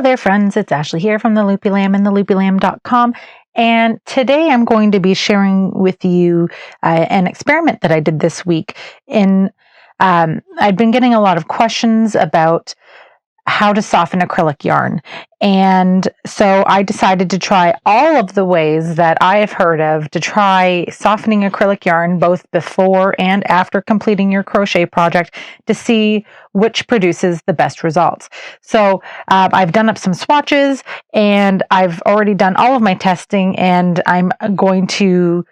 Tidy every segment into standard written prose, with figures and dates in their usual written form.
Hello there, friends. It's Ashley here from the Loopy Lamb and theloopylamb.com. And today I'm going to be sharing with you an experiment that I did this week. I've been getting a lot of questions about how to soften acrylic yarn. And so I decided to try all of the ways that I have heard of to try softening acrylic yarn, both before and after completing your crochet project, to see which produces the best results. So I've done up some swatches and I've already done all of my testing, and I'm going to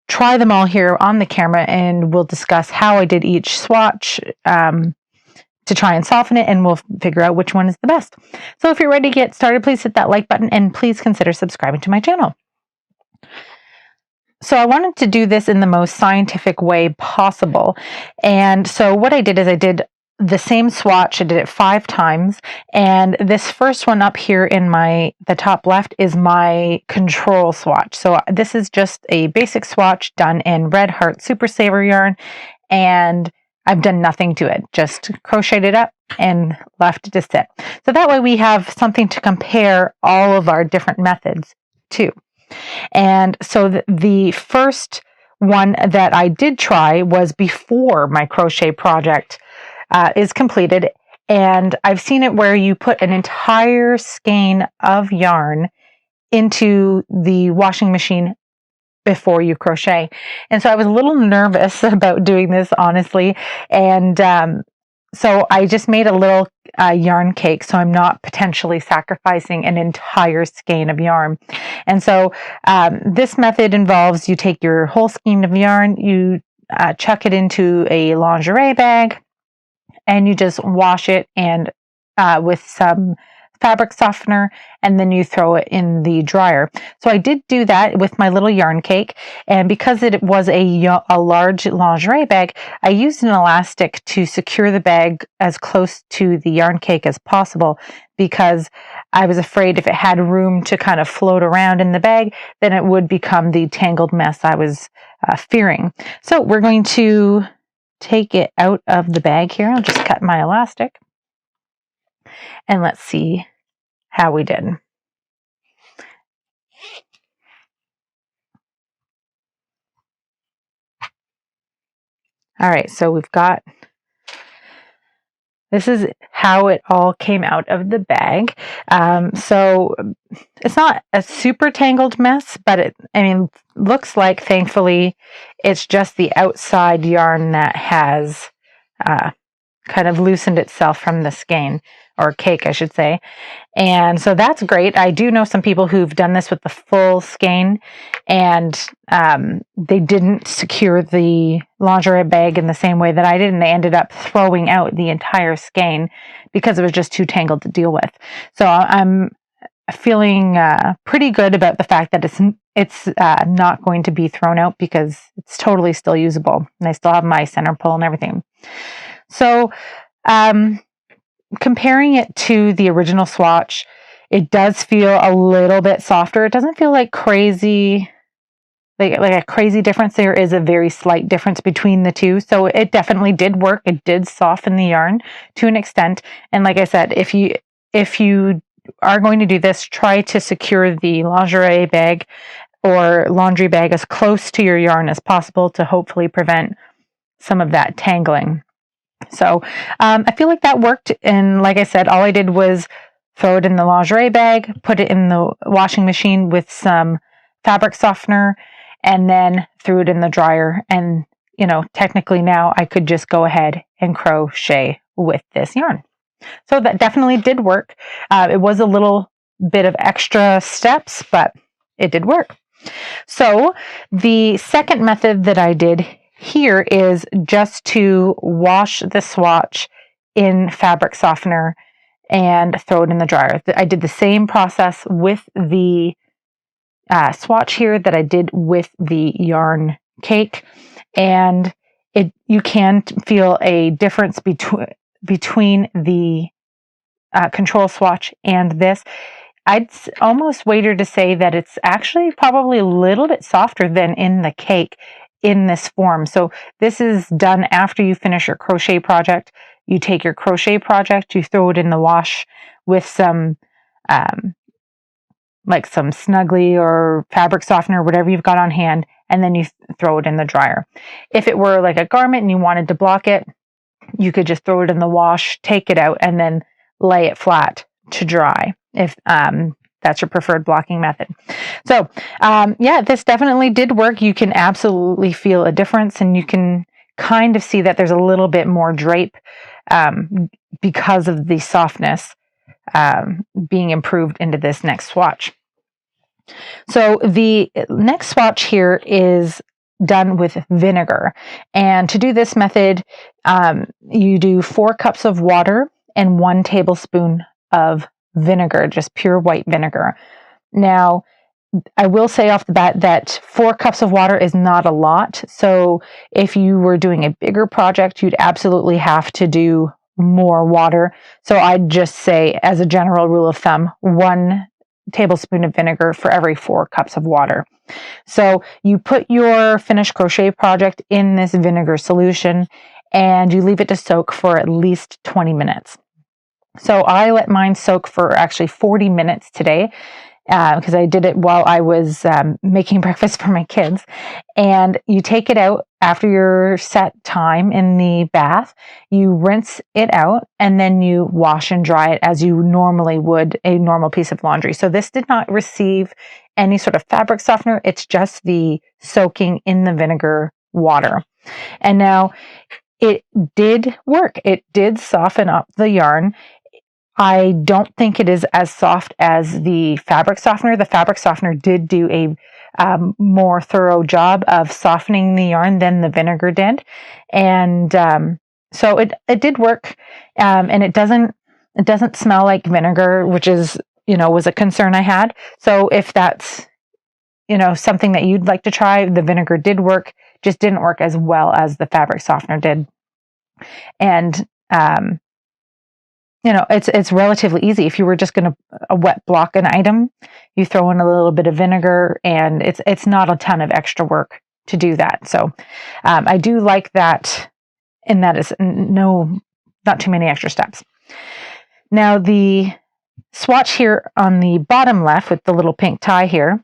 try them all here on the camera, and we'll discuss how I did each swatch to try and soften it, and we'll figure out which one is the best. So if you're ready to get started, please hit that like button and please consider subscribing to my channel. So I wanted to do this in the most scientific way possible. And so what I did is I did the same swatch. I did it 5 times. And this first one up here in the top left is my control swatch. So this is just a basic swatch done in Red Heart Super Saver yarn. And I've done nothing to it, just crocheted it up and left it to sit. So that way we have something to compare all of our different methods to. And so the first one that I did try was before my crochet project is completed. And I've seen it where you put an entire skein of yarn into the washing machine before you crochet. And so I was a little nervous about doing this, honestly. And so I just made a little yarn cake, so I'm not potentially sacrificing an entire skein of yarn. And so this method involves you take your whole skein of yarn, you chuck it into a lingerie bag, and you just wash it and with some fabric softener, and then you throw it in the dryer. So I did do that with my little yarn cake, and because it was a large lingerie bag, I used an elastic to secure the bag as close to the yarn cake as possible, because I was afraid if it had room to kind of float around in the bag, then it would become the tangled mess I was fearing. So we're going to take it out of the bag here. I'll just cut my elastic. And let's see how we did. All right, so we've got, this is how it all came out of the bag. So it's not a super tangled mess, but looks like, thankfully, it's just the outside yarn that has kind of loosened itself from the skein, or cake, I should say. And so that's great. I do know some people who've done this with the full skein, and they didn't secure the lingerie bag in the same way that I did, and they ended up throwing out the entire skein because it was just too tangled to deal with. So I'm feeling pretty good about the fact that it's not going to be thrown out, because it's totally still usable, and I still have my center pull and everything. So comparing it to the original swatch, it does feel a little bit softer. It doesn't feel like crazy, like a crazy difference. There is a very slight difference between the two. So it definitely did work. It did soften the yarn to an extent. And like I said, if you are going to do this, try to secure the lingerie bag or laundry bag as close to your yarn as possible to hopefully prevent some of that tangling. So I feel like that worked. And like I said, all I did was throw it in the lingerie bag, put it in the washing machine with some fabric softener, and then threw it in the dryer. And, technically now I could just go ahead and crochet with this yarn. So that definitely did work. It was a little bit of extra steps, but it did work. So the second method that I did here is just to wash the swatch in fabric softener and throw it in the dryer. I did the same process with the swatch here that I did with the yarn cake, and you can feel a difference between the control swatch and this. I'd almost wager to say that it's actually probably a little bit softer than in the cake in this form. So this is done after you finish your crochet project. You take your crochet project, you throw it in the wash with some like some Snuggly or fabric softener, whatever you've got on hand, and then you throw it in the dryer. If it were like a garment and you wanted to block it, you could just throw it in the wash, take it out, and then lay it flat to dry if that's your preferred blocking method. So yeah, this definitely did work. You can absolutely feel a difference, and you can kind of see that there's a little bit more drape because of the softness being improved into this next swatch. So the next swatch here is done with vinegar. And to do this method, you do 4 cups of water and 1 tablespoon of vinegar, just pure white vinegar. Now, I will say off the bat that 4 cups of water is not a lot. So if you were doing a bigger project, you'd absolutely have to do more water. So I'd just say, as a general rule of thumb, 1 tablespoon of vinegar for every 4 cups of water. So you put your finished crochet project in this vinegar solution and you leave it to soak for at least 20 minutes. So I let mine soak for actually 40 minutes today because I did it while I was making breakfast for my kids. And you take it out after your set time in the bath, you rinse it out, and then you wash and dry it as you normally would a normal piece of laundry. So this did not receive any sort of fabric softener. It's just the soaking in the vinegar water. And now it did work. It did soften up the yarn. I don't think it is as soft as the fabric softener. The fabric softener did do a more thorough job of softening the yarn than the vinegar did. And so it did work. And it doesn't smell like vinegar, which is, was a concern I had. So if that's, something that you'd like to try, the vinegar did work, just didn't work as well as the fabric softener did. And, it's relatively easy. If you were just going to wet block an item, you throw in a little bit of vinegar, and it's not a ton of extra work to do that. So I do like that, and that is not too many extra steps. Now the swatch here on the bottom left with the little pink tie here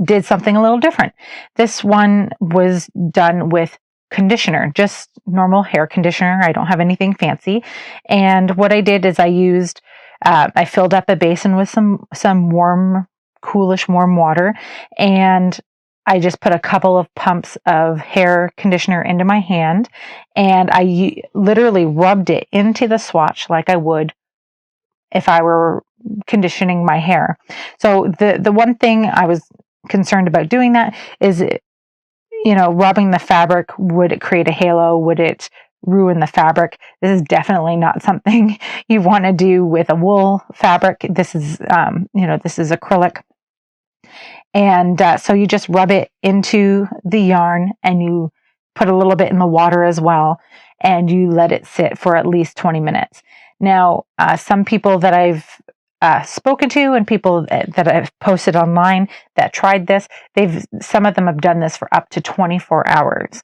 did something a little different. This one was done with conditioner, just normal hair conditioner. I don't have anything fancy. And what I did is I filled up a basin with some warm, coolish warm water, and I just put a couple of pumps of hair conditioner into my hand, and I literally rubbed it into the swatch like I would if I were conditioning my hair. So the one thing I was concerned about doing that is, rubbing the fabric, would it create a halo? Would it ruin the fabric? This is definitely not something you want to do with a wool fabric. This is, this is acrylic. And so you just rub it into the yarn, and you put a little bit in the water as well, and you let it sit for at least 20 minutes. Now, some people that I've spoken to and people that I've posted online that tried this, some of them have done this for up to 24 hours.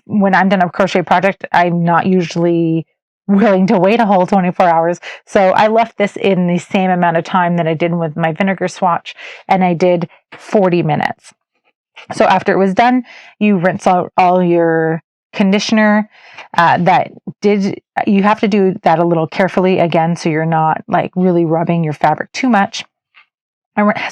When I'm done a crochet project, I'm not usually willing to wait a whole 24 hours. So I left this in the same amount of time that I did with my vinegar swatch, and I did 40 minutes. So after it was done, you rinse out all your conditioner. You have to do that a little carefully again, so you're not like really rubbing your fabric too much.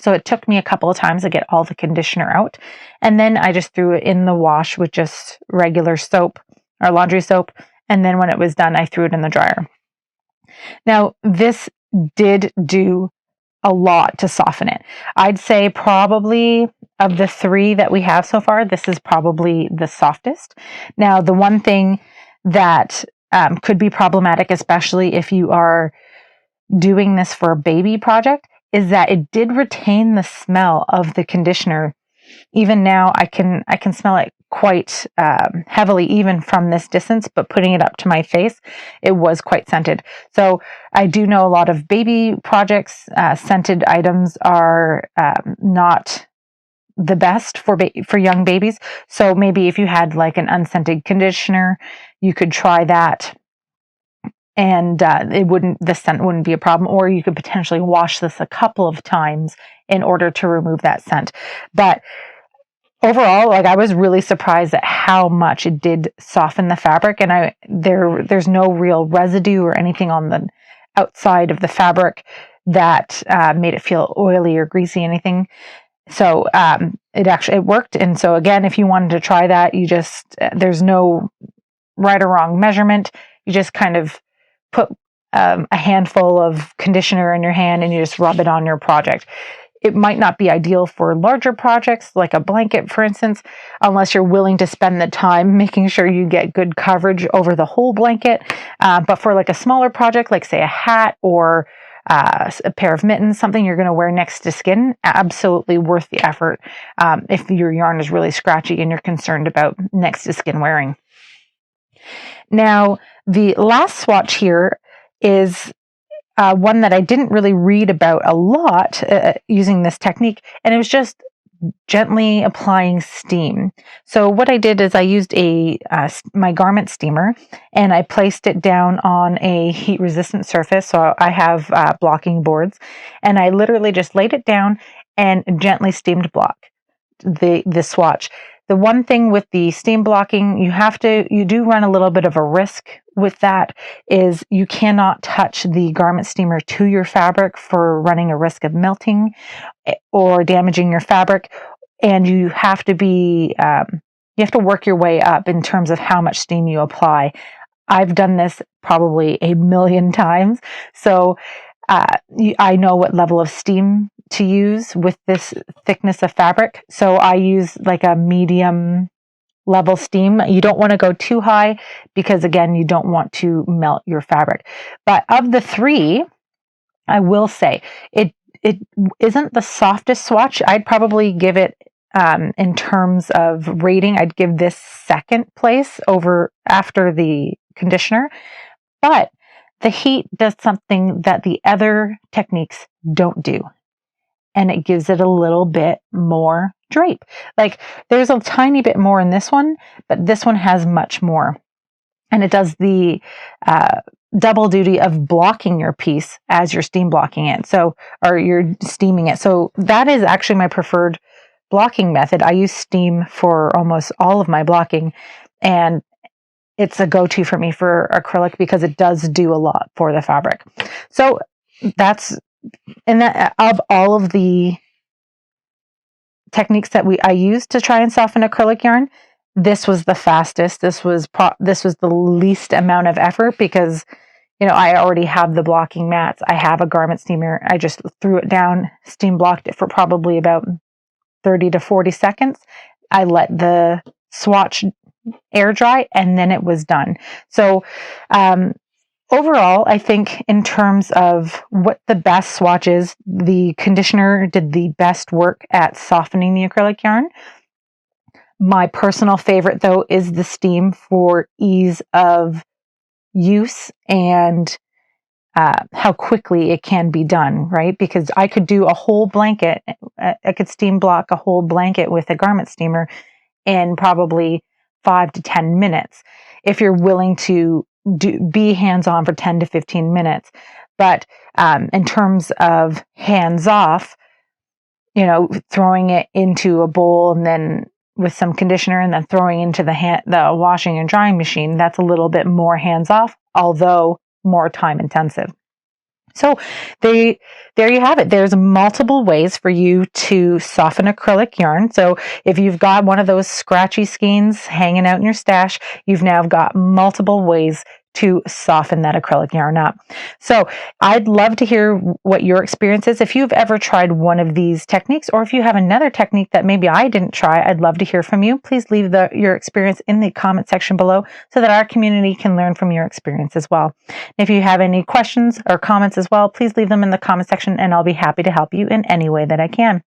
So it took me a couple of times to get all the conditioner out, and then I just threw it in the wash with just regular soap or laundry soap, and then when it was done, I threw it in the dryer. Now this did do a lot to soften it. I'd say probably of the 3 that we have so far, this is probably the softest. Now, the one thing that could be problematic, especially if you are doing this for a baby project, is that it did retain the smell of the conditioner. Even now, I can smell it quite heavily, even from this distance, but putting it up to my face, it was quite scented. So I do know a lot of baby projects, scented items are not the best for young babies. So maybe if you had like an unscented conditioner, you could try that and the scent wouldn't be a problem. Or you could potentially wash this a couple of times in order to remove that scent. But overall, like, I was really surprised at how much it did soften the fabric, and there's no real residue or anything on the outside of the fabric that made it feel oily or greasy, anything. So it worked. And so again, if you wanted to try that, there's no right or wrong measurement. You just kind of put a handful of conditioner in your hand and you just rub it on your project. It might not be ideal for larger projects, like a blanket, for instance, unless you're willing to spend the time making sure you get good coverage over the whole blanket. But for like a smaller project, like say a hat or a pair of mittens, something you're going to wear next to skin, absolutely worth the effort if your yarn is really scratchy and you're concerned about next to skin wearing. Now, the last swatch here is one that I didn't really read about a lot using this technique, and it was just gently applying steam. So what I did is I used my garment steamer, and I placed it down on a heat-resistant surface. So I have blocking boards, and I literally just laid it down and gently steamed block the swatch. The one thing with the steam blocking, you do run a little bit of a risk with that, is you cannot touch the garment steamer to your fabric for running a risk of melting or damaging your fabric. And you have to work your way up in terms of how much steam you apply. I've done this probably a million times. So I know what level of steam to use with this thickness of fabric. So I use like a medium level steam. You don't want to go too high because, again, you don't want to melt your fabric. But of the three, I will say it isn't the softest swatch. I'd probably give it, in terms of rating, I'd give this second place after the conditioner. But the heat does something that the other techniques don't do, and it gives it a little bit more drape. Like, there's a tiny bit more in this one, but this one has much more. And it does the double duty of blocking your piece as you're steam blocking it. Or you're steaming it. So that is actually my preferred blocking method. I use steam for almost all of my blocking, and it's a go-to for me for acrylic because it does do a lot for the fabric. So of all of the techniques that I used to try and soften acrylic yarn, this was the fastest. This was the least amount of effort because, I already have the blocking mats. I have a garment steamer. I just threw it down, steam blocked it for probably about 30 to 40 seconds. I let the swatch air dry, and then it was done. So overall, I think in terms of what the best swatch is, the conditioner did the best work at softening the acrylic yarn. My personal favorite, though, is the steam for ease of use and how quickly it can be done, right? Because I could do a whole blanket. I could steam block a whole blanket with a garment steamer in probably 5 to 10 minutes if you're willing to be hands-on for 10 to 15 minutes. But in terms of hands-off, throwing it into a bowl and then with some conditioner and then throwing into the washing and drying machine, that's a little bit more hands-off, although more time intensive. So there you have it. There's multiple ways for you to soften acrylic yarn. So if you've got one of those scratchy skeins hanging out in your stash, you've now got multiple ways to soften that acrylic yarn up. So I'd love to hear what your experience is. If you've ever tried one of these techniques, or if you have another technique that maybe I didn't try, I'd love to hear from you. Please leave your experience in the comment section below so that our community can learn from your experience as well. If you have any questions or comments as well, please leave them in the comment section and I'll be happy to help you in any way that I can.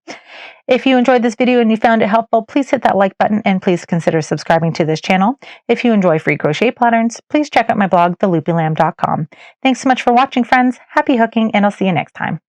If you enjoyed this video and you found it helpful, please hit that like button and please consider subscribing to this channel. If you enjoy free crochet patterns, please check out my blog, theloopylamb.com. Thanks so much for watching, friends. Happy hooking, and I'll see you next time.